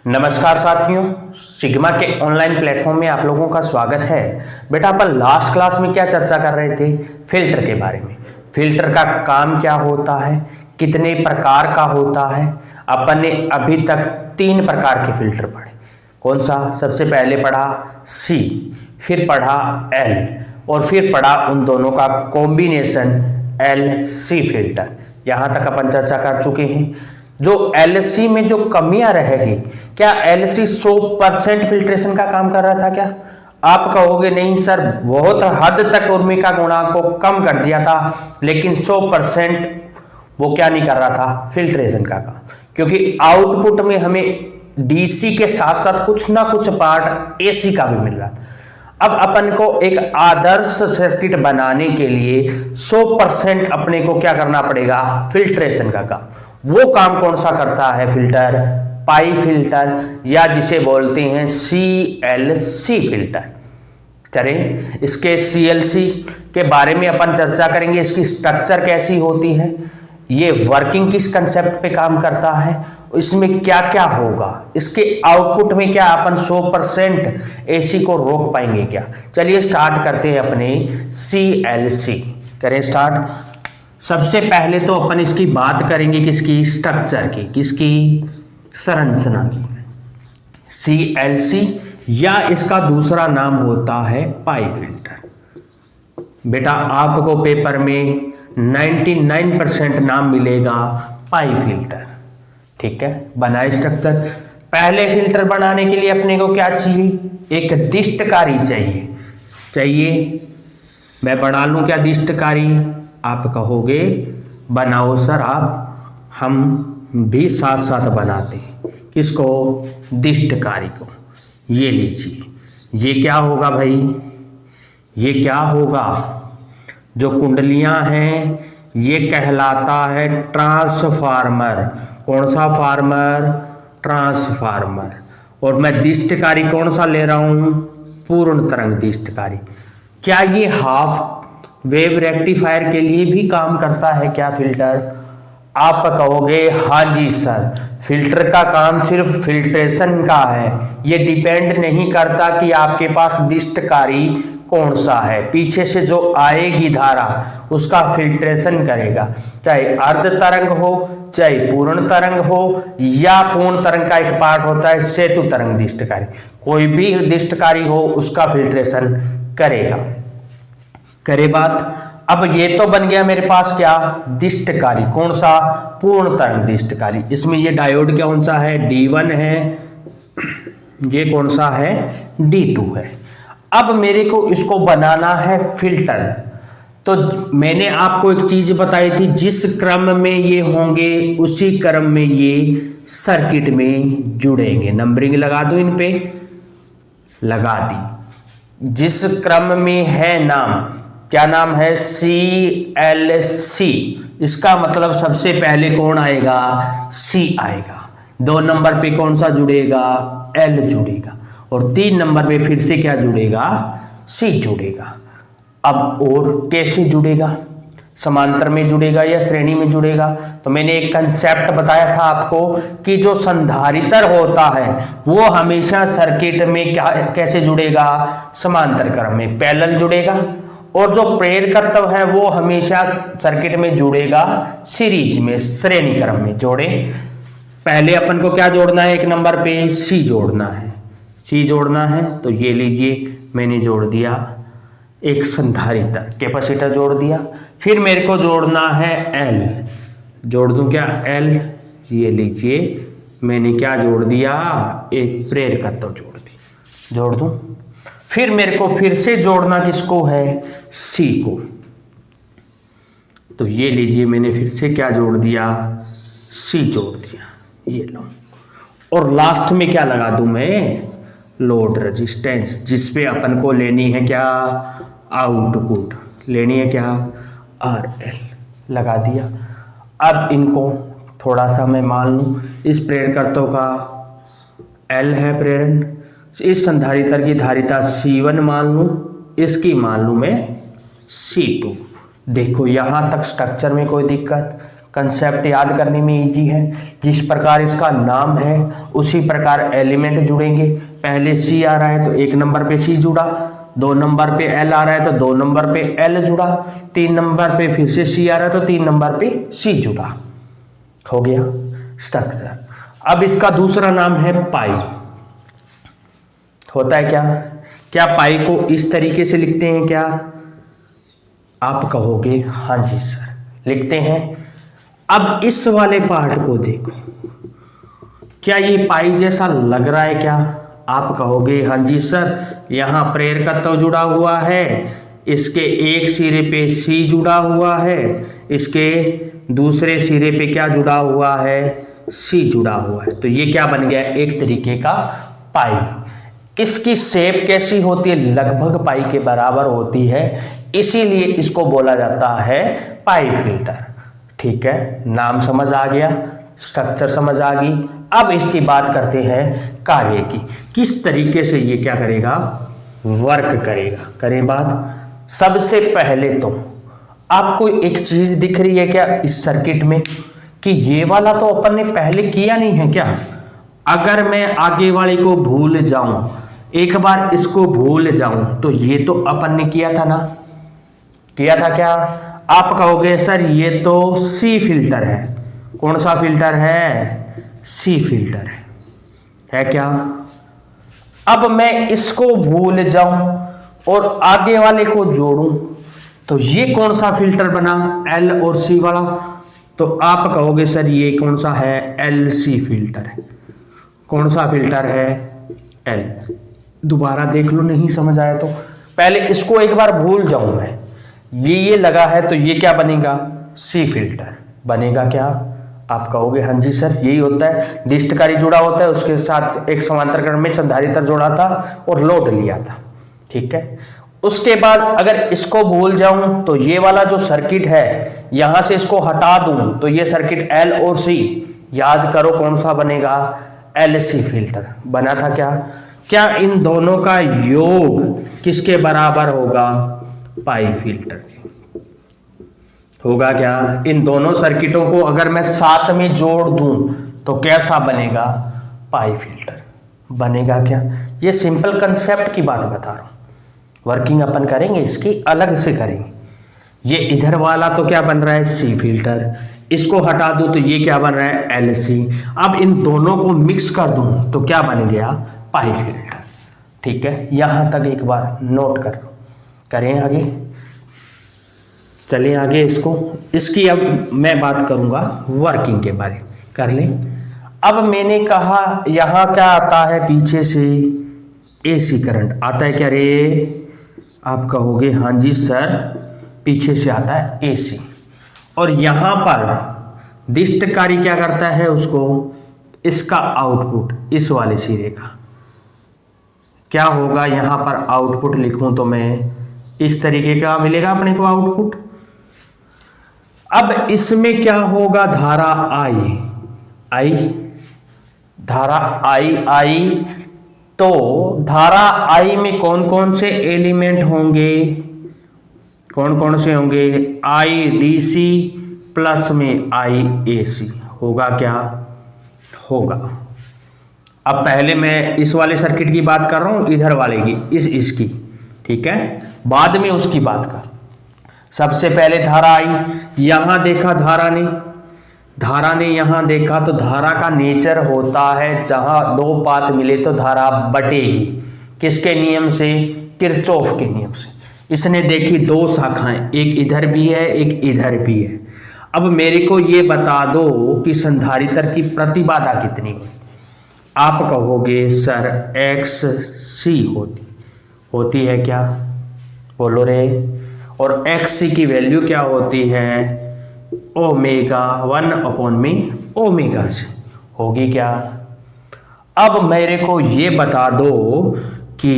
नमस्कार साथियों, सिग्मा के ऑनलाइन प्लेटफॉर्म में आप लोगों का स्वागत है। बेटा अपन लास्ट क्लास में क्या चर्चा कर रहे थे? फिल्टर के बारे में। फिल्टर का काम क्या होता है, कितने प्रकार का होता है। अपन ने अभी तक 3 प्रकार के फिल्टर पढ़े। कौन सा? सबसे पहले पढ़ा सी, फिर पढ़ा एल और फिर पढ़ा उन दोनों का कॉम्बिनेशन एल सी फिल्टर। यहाँ तक अपन चर्चा कर चुके हैं। जो एलसी में जो कमियां रहेगी, क्या एलसी 100% फिल्ट्रेशन का काम कर रहा था क्या? आप कहोगे नहीं सर, बहुत हद तक उर्मिका गुणांक को कम कर दिया था, लेकिन 100% वो क्या नहीं कर रहा था? फिल्ट्रेशन का काम। क्योंकि आउटपुट में हमें डीसी के साथ साथ कुछ ना कुछ पार्ट एसी का भी मिल रहा था। अब अपन को एक आदर्श सर्किट बनाने के लिए 100% अपने को क्या करना पड़ेगा? फिल्ट्रेशन का काम। वो काम कौन सा करता है फिल्टर? पाई फिल्टर, या जिसे बोलते हैं सीएलसी फिल्टर। चलें, इसके सीएलसी के बारे में अपन चर्चा करेंगे। इसकी स्ट्रक्चर कैसी होती है, ये वर्किंग किस कंसेप्ट पे काम करता है, इसमें क्या क्या होगा, इसके आउटपुट में क्या अपन 100% एसी को रोक पाएंगे क्या? चलिए स्टार्ट करते हैं अपने सीएलसी। करें स्टार्ट। सबसे पहले तो अपन इसकी बात करेंगे किसकी? स्ट्रक्चर की, किसकी? संरचना की। सीएलसी या इसका दूसरा नाम होता है पाई फिल्टर। बेटा आपको पेपर में 99% नाम मिलेगा पाई फिल्टर। ठीक है, बनाए स्ट्रक्चर। पहले फिल्टर बनाने के लिए अपने को क्या चाहिए? एक दिष्टकारी चाहिए। मैं बना लूं क्या दिष्टकारी? आप कहोगे बनाओ सर आप, हम भी साथ साथ बनाते हैं। किसको? दिष्टकारी को। ये लीजिए, ये क्या होगा भाई? ये क्या होगा? जो कुंडलियां हैं ये कहलाता है ट्रांसफार्मर। कौन सा फार्मर? ट्रांसफार्मर। और मैं दिष्टकारी कौन सा ले रहा हूं? पूर्ण तरंग दिष्टकारी। क्या ये हाफ वेव रेक्टिफायर के लिए भी काम करता है क्या फिल्टर? आप कहोगे हाँ जी सर, फिल्टर का काम सिर्फ फिल्ट्रेशन का है। ये डिपेंड नहीं करता कि आपके पास दिष्टकारी कौन सा है, पीछे से जो आएगी धारा उसका फिल्ट्रेशन करेगा। चाहे अर्ध तरंग हो, चाहे पूर्ण तरंग हो, या पूर्ण तरंग का एक पार्ट होता है सेतु तरंग दिष्टकारी। कोई भी दिष्टकारी हो उसका फिल्ट्रेशन करेगा। करे बात। अब ये तो बन गया मेरे पास क्या? दिष्टकारी। कौन सा? पूर्ण तरंग दिष्टकारी। इसमें ये डायोड क्या कौन सा है? D1 है। ये कौन सा है? D2 है। अब मेरे को इसको बनाना है फिल्टर। तो मैंने आपको एक चीज बताई थी, जिस क्रम में ये होंगे उसी क्रम में ये सर्किट में जुड़ेंगे। नंबरिंग लगा दो, इन पे लगा दी। जिस क्रम में है नाम, क्या नाम है? सीएलसी। इसका मतलब सबसे पहले कौन आएगा? सी आएगा। 2 नंबर पे कौन सा जुड़ेगा? एल जुड़ेगा। और 3 नंबर पे फिर से क्या जुड़ेगा? सी जुड़ेगा। अब और कैसे जुड़ेगा? समांतर में जुड़ेगा या श्रेणी में जुड़ेगा? तो मैंने एक कंसेप्ट बताया था आपको कि जो संधारित्र होता है वो हमेशा सर्किट में क्या कैसे जुड़ेगा? समांतर क्रम में, पैरेलल जुड़ेगा। और जो प्रेरकत्व है वो हमेशा सर्किट में जुड़ेगा सीरीज में, श्रेणी क्रम में जोड़े। पहले अपन को क्या जोड़ना है? 1 नंबर पे सी जोड़ना है। सी जोड़ना है तो ये लीजिए मैंने जोड़ दिया एक संधारित्र, कैपेसिटर जोड़ दिया। फिर मेरे को जोड़ना है एल। जोड़ दूं क्या? एल। ये लीजिए मैंने क्या जोड़ दिया? एक प्रेरकत्व जोड़ दूं। फिर मेरे को फिर से जोड़ना किसको है? सी को। तो ये लीजिए मैंने फिर से क्या जोड़ दिया? सी जोड़ दिया। ये लो। और लास्ट में क्या लगा दूं मैं? लोड रेजिस्टेंस, जिसपे अपन को लेनी है क्या? आउटपुट लेनी है क्या? RL लगा दिया। अब इनको थोड़ा सा मैं मान लूं, इस प्रेरकत्व का L है प्रेरण, इस संधारित्र की धारिता C1 मान लूं, इसकी मान लूं मैं C2। देखो यहां तक स्ट्रक्चर में कोई दिक्कत? कंसेप्ट याद करने में इजी है। जिस प्रकार इसका नाम है उसी प्रकार एलिमेंट जुड़ेंगे। पहले सी आ रहा है तो 1 नंबर पे सी जुड़ा, 2 नंबर पे एल आ रहा है तो 2 नंबर पे एल जुड़ा, 3 नंबर पे फिर से सी आ रहा है तो 3 नंबर पे सी जुड़ा। हो गया स्ट्रक्चर। अब इसका दूसरा नाम है पाई। होता है क्या पाई को इस तरीके से लिखते हैं क्या? आप कहोगे हाँ जी सर लिखते हैं। अब इस वाले पार्ट को देखो, क्या ये पाई जैसा लग रहा है क्या? आप कहोगे हाँ जी सर, यहाँ प्रेरकत्व तो जुड़ा हुआ है, इसके एक सिरे पे सी जुड़ा हुआ है, इसके दूसरे सिरे पे क्या जुड़ा हुआ है? सी जुड़ा हुआ है। तो ये क्या बन गया? एक तरीके का पाई। इसकी शेप कैसी होती है? लगभग पाई के बराबर होती है, इसीलिए इसको बोला जाता है पाई फिल्टर। ठीक है, नाम समझ आ गया, स्ट्रक्चर समझ आ गई। अब इसकी बात करते हैं कार्य की, किस तरीके से ये क्या करेगा? वर्क करेगा। करें बात। सबसे पहले तो आपको एक चीज दिख रही है क्या इस सर्किट में कि ये वाला तो अपन ने पहले किया नहीं है क्या? अगर मैं आगे वाले को भूल जाऊं, एक बार इसको भूल जाऊं, तो ये तो अपन ने किया था ना? किया था क्या? आप कहोगे सर ये तो सी फिल्टर है। कौन सा फिल्टर है? सी फिल्टर है क्या? अब मैं इसको भूल जाऊं और आगे वाले को जोड़ूं तो ये कौन सा फिल्टर बना? एल और सी वाला। तो आप कहोगे सर ये कौन सा है? एल सी फिल्टर है। कौन सा फिल्टर है? एल। दोबारा देख लो, नहीं समझ आया तो पहले इसको एक बार भूल जाऊं मैं, ये लगा है तो ये क्या बनेगा? सी फिल्टर बनेगा क्या? आप कहोगे हाँ जी सर यही होता है। दिष्टकारी जुड़ा होता है, उसके साथ एक समांतर क्रम में संधारित्र जोड़ा था और लोड लिया था। ठीक है, उसके बाद अगर इसको भूल जाऊं तो ये वाला जो सर्किट है यहां से इसको हटा दूं तो ये सर्किट एल और सी, याद करो कौन सा बनेगा? एल सी फिल्टर बना था क्या? क्या इन दोनों का योग किसके बराबर होगा? पाई फिल्टर होगा क्या? इन दोनों सर्किटों को अगर मैं साथ में जोड़ दूं तो कैसा बनेगा? पाई फिल्टर बनेगा क्या? ये सिंपल कंसेप्ट की बात बता रहा हूं, वर्किंग अपन करेंगे इसकी अलग से करेंगे। ये इधर वाला तो क्या बन रहा है? C filter. इसको हटा दूं तो ये क्या बन रहा है? L C. अब इन दोनों को मिक्स कर दूं तो क्या बन गया? पाई फिल्टर। ठीक है, यहां तक एक बार नोट कर लो। करें आगे, चलें आगे। इसकी अब मैं बात करूंगा वर्किंग के बारे में, कर लें। अब मैंने कहा यहां क्या आता है? पीछे से एसी करंट आता है क्या रे? आप कहोगे हाँ जी सर पीछे से आता है एसी। और यहां पर दिष्टकारी क्या करता है? उसको इसका आउटपुट इस वाले सिरे का क्या होगा? यहां पर आउटपुट लिखूं तो मैं इस तरीके का मिलेगा अपने को आउटपुट। अब इसमें क्या होगा? धारा आई धारा आई तो धारा आई में कौन कौन से एलिमेंट होंगे? कौन कौन से होंगे? आई डी सी प्लस में आई ए सी होगा क्या? होगा। अब पहले मैं इस वाले सर्किट की बात कर रहा हूं, इधर वाले की, इसकी। ठीक है, बाद में उसकी बात कर। सबसे पहले धारा आई, यहां देखा धारा ने यहां देखा तो धारा का नेचर होता है जहां दो पाथ मिले तो धारा बटेगी। किसके नियम से? किरचॉफ के नियम से। इसने देखी दो शाखाएं, एक इधर भी है एक इधर भी है। अब मेरे को ये बता दो कि संधारित्र की प्रतिबाधा कितनी है? आप कहोगे सर एक्स सी होती है क्या? बोलो रे। और एक्स सी की वैल्यू क्या होती है? ओमेगा 1/में ओमेगा सी होगी क्या? अब मेरे को ये बता दो कि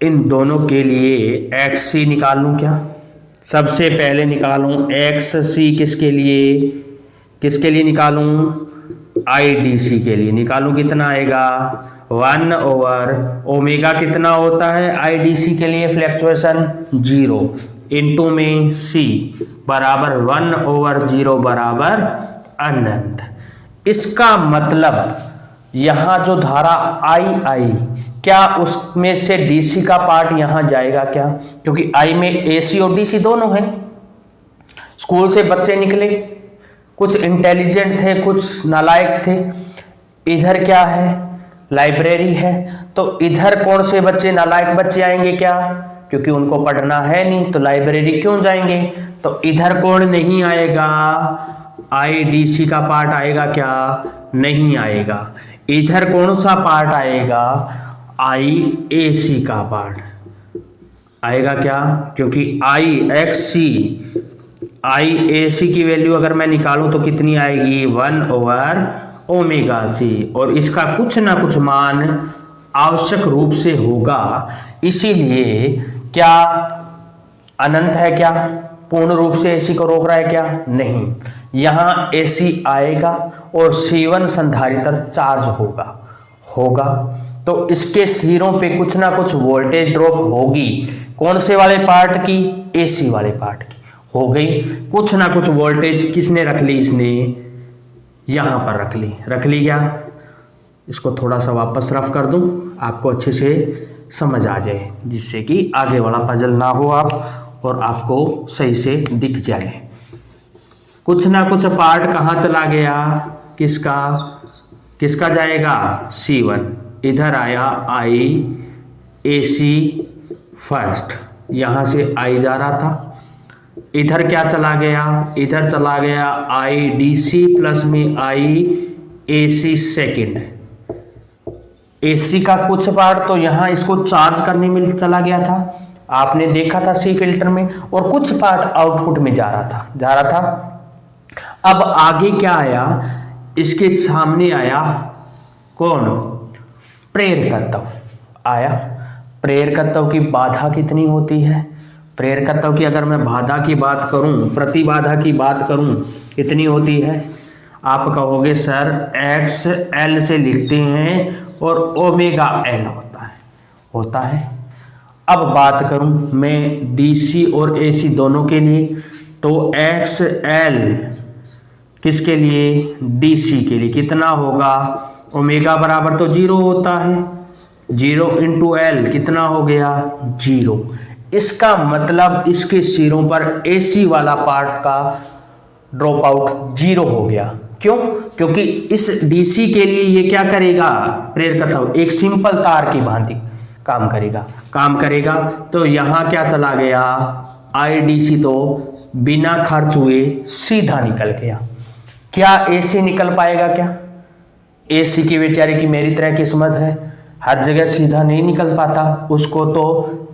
इन दोनों के लिए एक्स सी निकाल लूं क्या? सबसे पहले निकालूं एक्स सी किसके लिए निकालूं? आई डी सी के लिए निकालूं। कितना आएगा? 1/ओमेगा कितना होता है आई डी सी के लिए? फ्लैक्चुएशन 0। इंटू में C बराबर 1/0 बराबर अनंत। इसका मतलब यहाँ जो धारा I आई क्या उसमें से DC का पार्ट यहाँ जाएगा क्या? क्योंकि I में AC और DC दोनों हैं। स्कूल से बच्चे निकले, कुछ इंटेलिजेंट थे, कुछ नालायक थे। इधर क्या है? लाइब्रेरी है। तो इधर कौन से बच्चे, नालायक बच्चे आएंगे क्या? क्योंकि उनको पढ़ना है नहीं तो लाइब्रेरी क्यों जाएंगे? तो इधर कौन नहीं आएगा? IDC का पार्ट आएगा क्या? नहीं आएगा। इधर कौन सा पार्ट आएगा? IAC का पार्ट आएगा क्या? क्योंकि IAC की वैल्यू अगर मैं निकालूं तो कितनी आएगी? 1/ωc। और इसका कुछ ना कुछ मान आवश्यक रूप से होगा। इसीलिए क्या अनंत है क्या? पूर्ण रूप से AC को रोक रहा है क्या? नहीं। यहाँ AC आएगा और C1 संधारित्र चार्ज होगा तो इसके सिरों पे कुछ ना कुछ वोल्टेज ड्रॉप होगी। कौन से वाले पार्ट की? AC वाले पार्ट की हो गई। कुछ ना कुछ वोल्टेज किसने रख ली? इसने यहाँ पर रख ली क्या? इसको थोड़ा सा वापस रफ कर दूं, आपको अच्छे से समझ आ जाए, जिससे कि आगे वाला पजल ना हो आप और आपको सही से दिख जाए। कुछ ना कुछ पार्ट कहाँ चला गया? किसका जाएगा? C1। इधर आया IAC फर्स्ट, यहाँ से I जा रहा था। इधर क्या चला गया? इधर चला गया IDC प्लस में IAC सेकेंड। AC का कुछ पार्ट तो यहाँ इसको चार्ज करने में चला गया था, आपने देखा था C फिल्टर में, और कुछ पार्ट आउटपुट में जा रहा था। अब आगे क्या आया? इसके सामने आया कौन? प्रेरकत्व आया। प्रेरकत्व की बाधा कितनी होती है? प्रेरकत्व की अगर मैं बाधा की बात करूं, प्रतिबाधा की बात करूं, कितनी होती है? आप कहोगे सर XL से लिखते हैं और ωL होता है। अब बात करूं मैं DC और AC दोनों के लिए, तो XL किसके लिए? DC के लिए कितना होगा? ओमेगा बराबर तो 0 होता है, 0 इंटू L कितना हो गया? 0। इसका मतलब इसके सिरों पर AC वाला पार्ट का ड्रॉप आउट 0 हो गया। क्यों? क्योंकि इस DC के लिए ये क्या करेगा? प्रेरकत्व एक सिंपल तार की भांति काम करेगा। तो यहाँ क्या चला गया? IDC तो बिना खर्च हुए सीधा निकल गया। क्या AC निकल पाएगा क्या? AC की बेचारे की मेरी तरह किस्मत है, हर जगह सीधा नहीं निकल पाता, उसको तो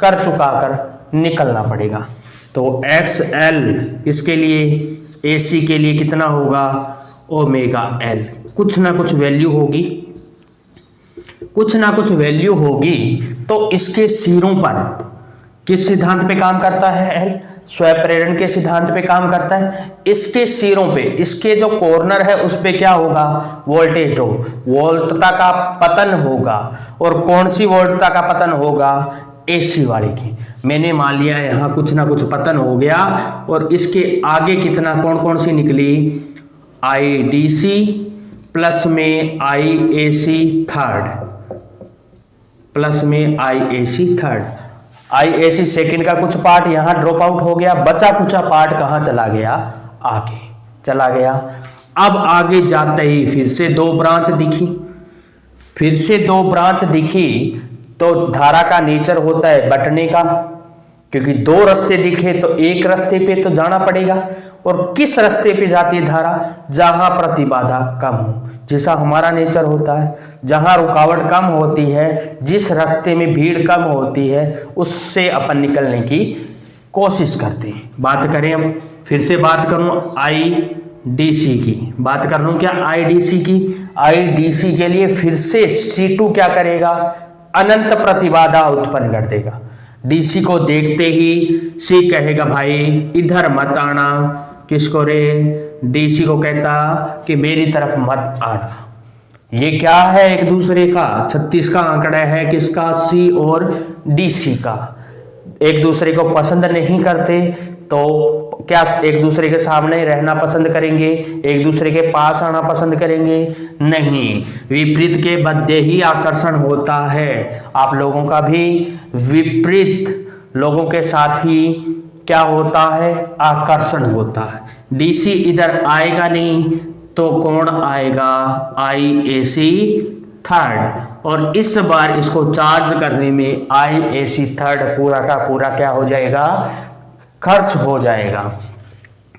कर चुका कर निकलना पड़ेगा। तो XL इसके लिए, AC के लिए कितना होगा? ωL। कुछ ना कुछ वैल्यू होगी। तो इसके सिरों पर किस सिद्धांत पे काम करता है? L स्वप्रेरण के सिद्धांत पे काम करता है। इसके सिरों पे, इसके जो कॉर्नर है उस पे क्या होगा? वोल्टेज ड्रॉप, वोल्टता का पतन होगा। और कौन सी वोल्टता का पतन होगा? AC वाले की। मैंने मान लिया यहाँ कुछ ना कुछ पतन हो गया, और इसके आगे कितना, कौन सी निकली? IDC प्लस में IAC थर्ड, IAC सेकंड का कुछ पार्ट यहाँ ड्रॉप आउट हो गया, बचा कुचा पार्ट कहाँ चला गया? आगे चला गया। अब आगे जाते ही फिर से दो ब्रांच दिखी, तो धारा का नेचर होता है बटने का, क्योंकि दो रास्ते दिखे तो एक रास्ते पे तो जाना पड़ेगा। और किस रास्ते पे जाती है धारा? जहां प्रतिबाधा कम हो, जैसा हमारा नेचर होता है। जहां रुकावट कम होती है, जिस रास्ते में भीड़ कम होती है, उससे अपन निकलने की कोशिश करते हैं। बात करें हम, फिर से बात करूं IDC की, बात कर लूं क्या? IDC के लिए फिर से C2 क्या करेगा? अनंत प्रतिबाधा उत्पन्न कर देगा। DC को देखते ही C कहेगा भाई इधर मत आना। किसको रे? DC को कहता कि मेरी तरफ मत आना। ये क्या है? एक दूसरे का 36 का आंकड़ा है, किसका? C और DC का। एक दूसरे को पसंद नहीं करते तो क्या एक दूसरे के सामने रहना पसंद करेंगे, एक दूसरे के पास आना पसंद करेंगे? नहीं, विपरीत के मध्य ही आकर्षण होता है। आप लोगों का भी विपरीत लोगों के साथ ही क्या होता है? आकर्षण होता है। डीसी इधर आएगा नहीं तो कौन आएगा? IAC third. और इस बार इसको चार्ज करने में IAC थर्ड पूरा का पूरा क्या हो जाएगा? खर्च हो जाएगा।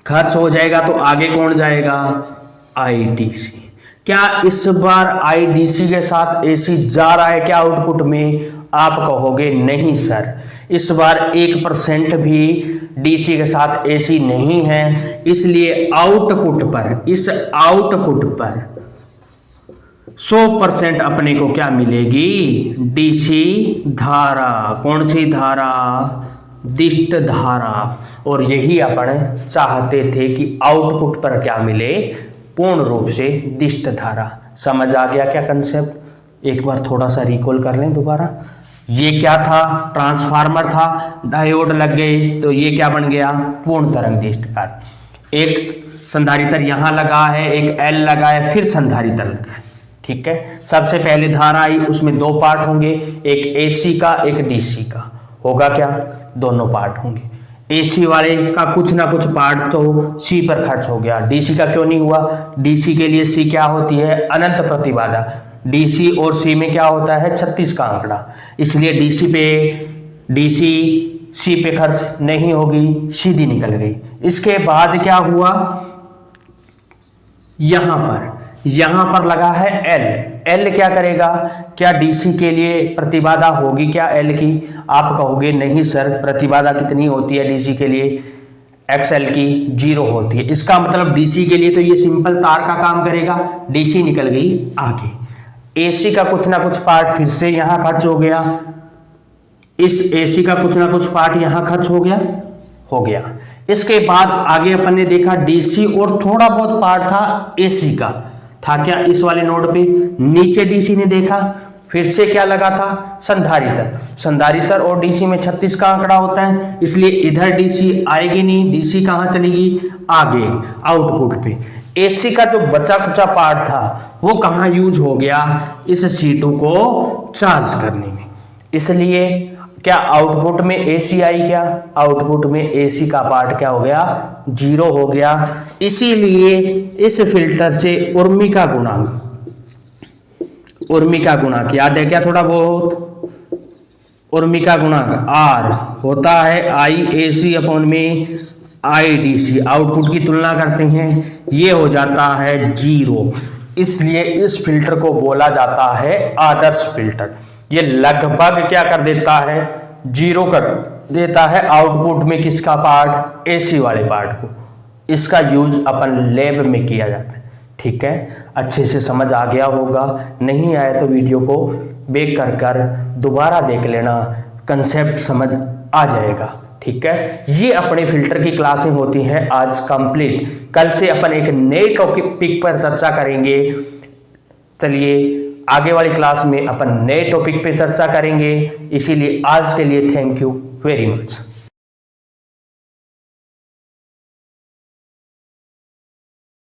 खर्च हो जाएगा तो आगे कौन जाएगा? IDC। क्या इस बार IDC के साथ AC जा रहा है क्या आउटपुट में? आप कहोगे नहीं सर, इस बार 1% भी DC के साथ AC नहीं है, इसलिए आउटपुट पर, इस आउटपुट पर 100% अपने को क्या मिलेगी? DC धारा। कौन सी धारा? दिष्ट धारा। और यही अपन चाहते थे कि आउटपुट पर क्या मिले? पूर्ण रूप से दिष्ट धारा। समझ आ गया क्या कंसेप्ट? एक बार थोड़ा सा रिकॉल कर लें दोबारा। ये क्या था? ट्रांसफार्मर था, डायोड लग गए तो ये क्या बन गया? पूर्ण तरंग दिष्ट कार्य। एक संधारित्र यहां लगा है, एक L लगा है, फिर संधारित्र लगा है। ठीक है, सबसे पहले धारा आई, उसमें दो पार्ट होंगे, एक AC का, एक DC का। होगा क्या? दोनों पार्ट होंगे। AC वाले का कुछ ना कुछ पार्ट तो C पर खर्च हो गया, DC का क्यों नहीं हुआ? DC के लिए C क्या होती है? अनंत प्रतिबाधा। DC और C में क्या होता है? 36 का आंकड़ा। इसलिए DC C पे खर्च नहीं होगी, सीधी निकल गई। इसके बाद क्या हुआ? यहां पर लगा है L क्या करेगा? क्या DC के लिए प्रतिबाधा होगी क्या L की? आप कहोगे नहीं सर, प्रतिबाधा कितनी होती है DC के लिए? XL की 0 होती है। इसका मतलब DC के लिए तो ये सिंपल तार का काम करेगा। DC निकल गई आगे। AC का कुछ ना कुछ पार्ट फिर से यहां खर्च हो गया, इस AC का कुछ ना कुछ पार्ट यहां खर्च हो गया। इसके बाद आगे अपन ने देखा DC और थोड़ा बहुत पार्ट था AC का, था क्या इस वाले नोड पे? नीचे DC ने देखा, फिर से क्या लगा था? संधारित्र और DC में 36 का आंकड़ा होता है, इसलिए इधर DC आएगी नहीं। DC कहां चलेगी? आगे आउटपुट पे। AC का जो बचा खुचा पार्ट था वो कहां यूज हो गया? इस C2 को चार्ज करने में। इसलिए क्या आउटपुट में AC आई क्या? आउटपुट में AC का पार्ट क्या हो गया? 0 हो गया। इसीलिए इस फिल्टर से उर्मी का गुणांक याद है क्या? थोड़ा बहुत उर्मी का गुणांक R होता है IAC अपॉन में IDC। आउटपुट की तुलना करते हैं, ये हो जाता है 0। इसलिए इस फिल्टर को बोला जाता है आदर्श फिल्टर। ये लगभग क्या कर देता है? 0 कर देता है आउटपुट में किसका पार्ट? AC वाले पार्ट को। इसका यूज अपन लैब में किया जाता है। ठीक है, अच्छे से समझ आ गया होगा। नहीं आया तो वीडियो को बैक कर दोबारा देख लेना, कंसेप्ट समझ आ जाएगा। ठीक है, ये अपने फिल्टर की क्लासें होती हैं आज कंप्लीट। कल से अपन एक नए टॉपिक पर चर्चा करेंगे। चलिए आगे वाली क्लास में अपन नए टॉपिक पे चर्चा करेंगे। इसीलिए आज के लिए थैंक यू वेरी मच।